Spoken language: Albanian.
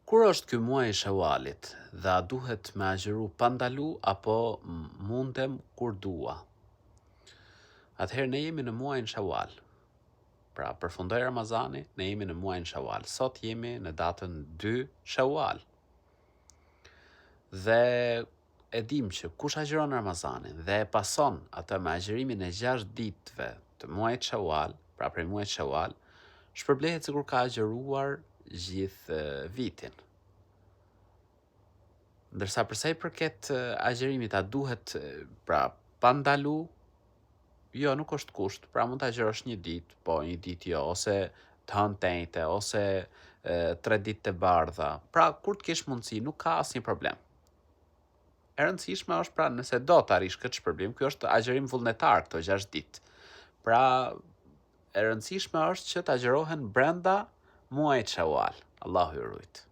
Kur është ky muaj i Shawalit dhe a duhet me agjeru pa ndalu apo mundem kur dua? Atëherë ne jemi në muajin Shawal. Pra përfundoi Ramazani, ne jemi në muajin Shawal. Sot jemi në datën 2 Shawal. Dhe e dim që kush agjeron Ramazanin dhe e pason atë me agjerimin e 6 ditëve të muajit Shawal, pra prej muajit Shawal, shpërblehet sikur ka agjeruar gjithë vitin. Ndërsa përsa i përket agjerimit, a duhet pra pa ndalu? Jo, nuk është kusht, pra mund të agjerosh një ditë, po një ditë jo, ose të hënë tenjte, ose 3 ditë të bardha. Pra kur të kesh mundësi, nuk ka asnjë problem. E rëndësishme është pra nëse do të arish këtë shpërblim, kjo është agjerim vullnetar këto 6 ditë. Pra e rëndësishme është që të agjerohen brenda muajit Shawal. Allahu ju rujt.